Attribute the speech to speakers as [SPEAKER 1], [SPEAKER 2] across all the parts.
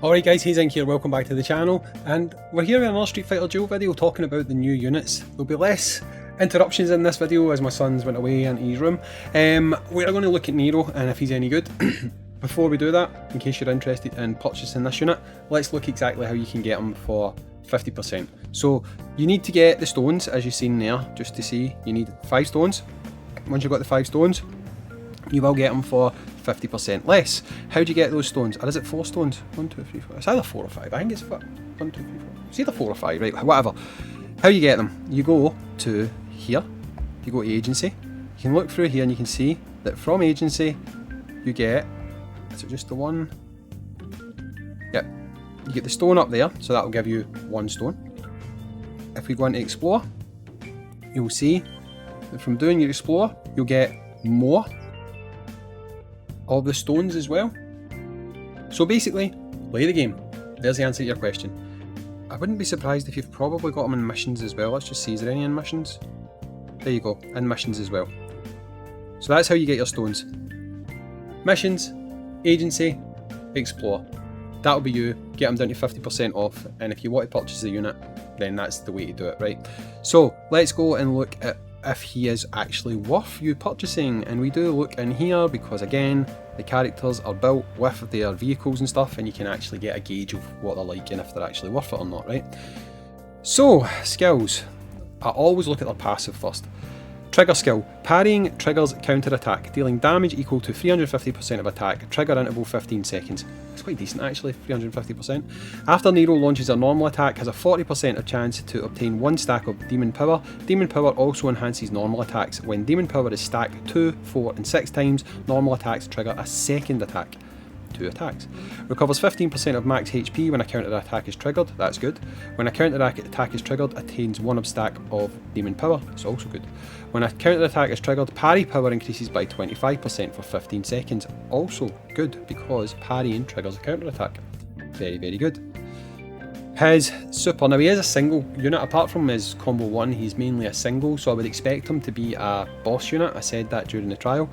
[SPEAKER 1] Alright guys, Hayzink here, welcome back to the channel, and we're here with another Street Fighter Duel video talking about the new units. There'll be less interruptions in this video as my son's went away into his room. We're going to look at Nero and if he's any good. Before we do that, in case you're interested in purchasing this unit, let's look exactly how you can get them for 50%. So you need to get the stones, as you've seen there, just to see. You need 5 stones. Once you've got the 5 stones, you will get them for 50% less. How do you get those stones? Or is it 4 stones? 1, 2, 3, 4. It's either 4 or 5. I think it's 1, 2, 3, 4. It's either 4 or 5, right? Whatever. How you get them? You go to here. You go to agency. You can look through here and you can see that from agency you get. Is it just the one? Yep. You get the stone up there, so that will give you 1 stone. If we go into explore, you'll see that from doing your explore, you'll get more of the stones as well. So basically, play the game. There's the answer to your question. I wouldn't be surprised if you've probably got them in missions as well. Let's just see, is there any in missions? There you go, in missions as well. So that's how you get your stones. Missions, agency, explore. That'll be you, get them down to 50% off, and if you want to purchase the unit, then that's the way to do it, right? So let's go and look at if he is actually worth you purchasing, and we do look in here because again the characters are built with their vehicles and stuff, and you can actually get a gauge of what they're like and if they're actually worth it or not, right? So skills, I always look at their passive first. Trigger skill, parrying triggers counter attack, dealing damage equal to 350% of attack, trigger interval 15 seconds. It's quite decent actually, 350%. After Nero launches a normal attack, has a 40% of chance to obtain 1 stack of demon power. Demon power also enhances normal attacks. When demon power is stacked 2, 4 and 6 times, normal attacks trigger a second attack. 2 attacks. Recovers 15% of max HP when a counter attack is triggered, that's good. When a counter attack is triggered, attains 1 stack of demon power, it's also good. When a counter attack is triggered, parry power increases by 25% for 15 seconds, also good because parrying triggers a counter attack. Very, very good. His super, now he is a single unit, apart from his combo 1, he's mainly a single, so I would expect him to be a boss unit, I said that during the trial.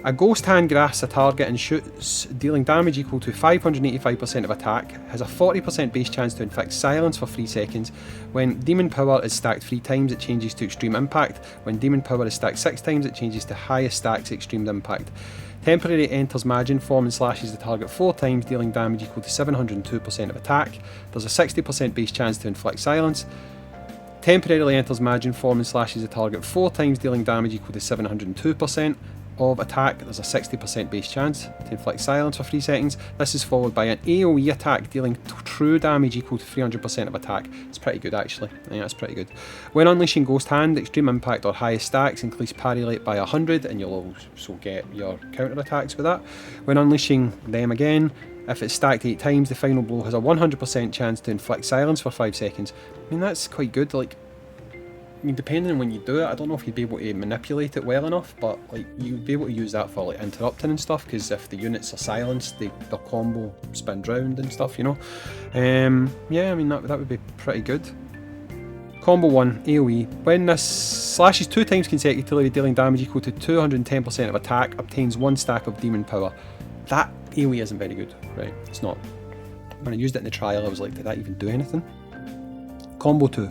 [SPEAKER 1] A ghost hand grasps a target and shoots, dealing damage equal to 585% of attack, has a 40% base chance to inflict silence for 3 seconds. When demon power is stacked 3 times, it changes to extreme impact. When demon power is stacked 6 times, it changes to highest stacks extreme impact. Temporarily enters Majin form and slashes the target 4 times, dealing damage equal to 702% of attack. There's a 60% base chance to inflict silence. Temporarily enters Majin form and slashes the target 4 times, dealing damage equal to 702% of attack. There's a 60% base chance to inflict silence for 3 seconds. This is followed by an AoE attack dealing true damage equal to 300% of attack. It's pretty good actually. Yeah, that's pretty good. When unleashing Ghost Hand, extreme impact or highest stacks increase parry rate by 100, and you'll also get your counter attacks with that. When unleashing them again, if it's stacked 8 times, the final blow has a 100% chance to inflict silence for 5 seconds. I mean, that's quite good. Like, I mean, depending on when you do it, I don't know if you'd be able to manipulate it well enough, but like you'd be able to use that for like interrupting and stuff, because if the units are silenced, their combo spins round and stuff, you know. Yeah, I mean that would be pretty good. Combo 1, AoE. When this slashes 2 times consecutively, dealing damage equal to 210% of attack, obtains 1 stack of demon power. That AoE isn't very good, right? It's not. When I used it in the trial, I was like, did that even do anything? Combo 2.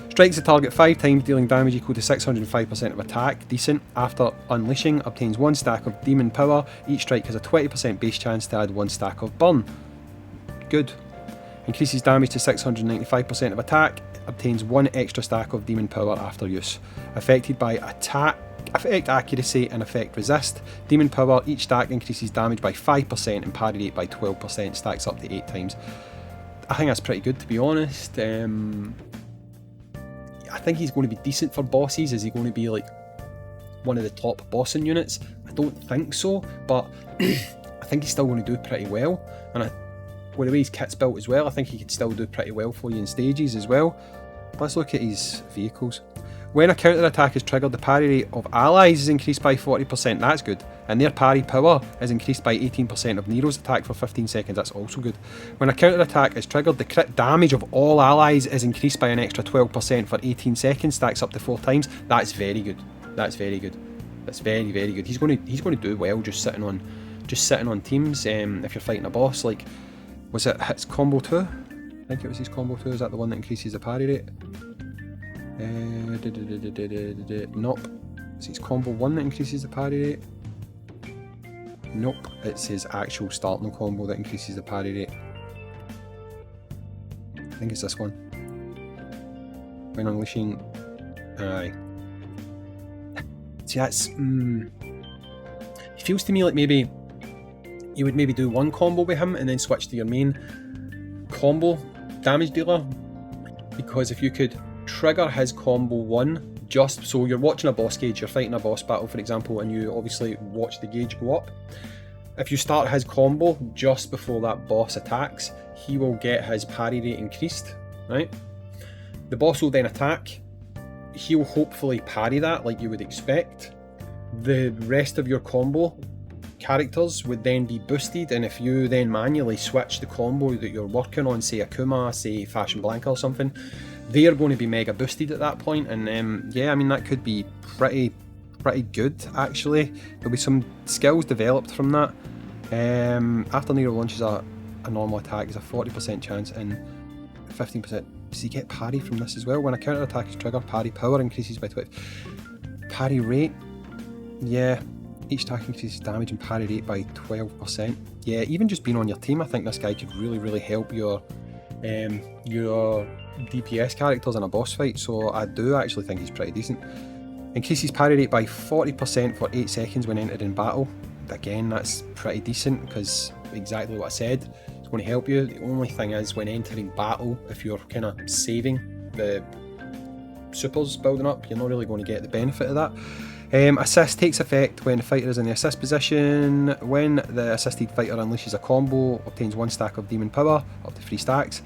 [SPEAKER 1] Strikes the target 5 times, dealing damage equal to 605% of attack. Decent. After unleashing, obtains 1 stack of demon power. Each strike has a 20% base chance to add 1 stack of burn. Good. Increases damage to 695% of attack. Obtains 1 extra stack of demon power after use. Affected by attack, effect accuracy and effect resist. Demon power, each stack increases damage by 5% and parry rate by 12%. Stacks up to 8 times. I think that's pretty good, to be honest. I think he's going to be decent for bosses. Is he going to be like one of the top bossing units? I don't think so, but I think he's still going to do pretty well. And with the way his kit's built as well, I think he could still do pretty well for you in stages as well. Let's look at his vehicles. When a counter attack is triggered, the parry rate of allies is increased by 40%, that's good. And their parry power is increased by 18% of Nero's attack for 15 seconds, that's also good. When a counter attack is triggered, the crit damage of all allies is increased by an extra 12% for 18 seconds, stacks up to 4 times. That's very good. That's very good. That's very, very good. He's going to do well just sitting on teams. If you're fighting a boss, like Was it his combo 2? I think it was his combo 2. Is that the one that increases the parry rate? Nope. It's his combo 1 that increases the parry rate. Nope. It's his actual starting combo that increases the parry rate. I think it's this one. When unleashing... Aye. See, that's... It feels to me like maybe you would maybe do one combo with him and then switch to your main combo damage dealer, because if you could trigger his combo 1, just so you're watching a boss gauge, you're fighting a boss battle for example, and you obviously watch the gauge go up. If you start his combo just before that boss attacks, he will get his parry rate increased, right? The boss will then attack, he'll hopefully parry that like you would expect. The rest of your combo characters would then be boosted, and if you then manually switch the combo that you're working on, say Akuma, say Fashion Blanca or something, they're going to be mega boosted at that point. And yeah, I mean, that could be pretty good actually. There'll be some skills developed from that. After Nero launches a normal attack, there's a 40% chance and 15%. Does he get parry from this as well? When a counter attack is triggered, parry power increases by 20. Parry rate, yeah. Each attack increases damage and parry rate by 12%. Yeah, even just being on your team, I think this guy could really help your DPS characters in a boss fight. So I do actually think he's pretty decent. Increases parry rate by 40% for 8 seconds when entered in battle. Again, that's pretty decent because exactly what I said. It's going to help you. The only thing is, when entering battle, if you're kind of saving the supers building up, you're not really going to get the benefit of that. Assist takes effect when the fighter is in the assist position. When the assisted fighter unleashes a combo, obtains 1 stack of demon power, up to 3 stacks.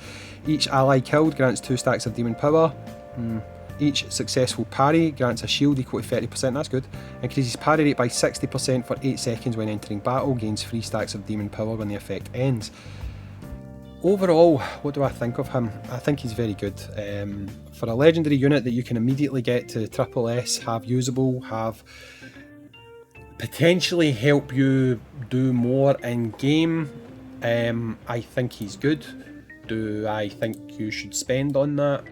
[SPEAKER 1] Each ally killed grants 2 stacks of demon power. Each successful parry grants a shield equal to 30%, that's good. Increases parry rate by 60% for 8 seconds when entering battle, gains 3 stacks of demon power when the effect ends. Overall, what do I think of him? I think he's very good. For a legendary unit that you can immediately get to triple S, have usable, have potentially help you do more in game, I think he's good. Do I think you should spend on that?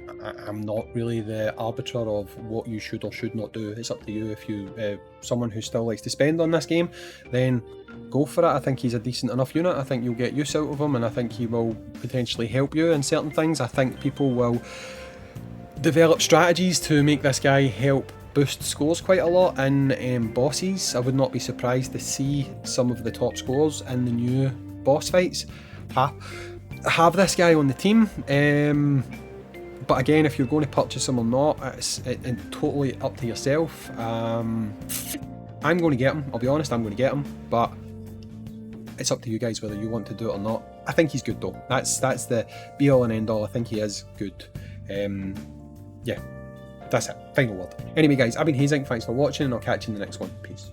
[SPEAKER 1] I'm not really the arbiter of what you should or should not do. It's up to you. If you someone who still likes to spend on this game, then go for it. I think he's a decent enough unit. I think you'll get use out of him, and I think he will potentially help you in certain things. I think people will develop strategies to make this guy help boost scores quite a lot in bosses. I would not be surprised to see some of the top scores in the new boss fights have this guy on the team. But again, if you're going to purchase him or not, it's totally up to yourself. I'm going to get him, I'll be honest, I'm going to get him, but it's up to you guys whether you want to do it or not. I think he's good though. That's the be all and end all. I think he is good. Yeah, that's it. Final word. Anyway guys, I've been Hayzink, thanks for watching, and I'll catch you in the next one. Peace.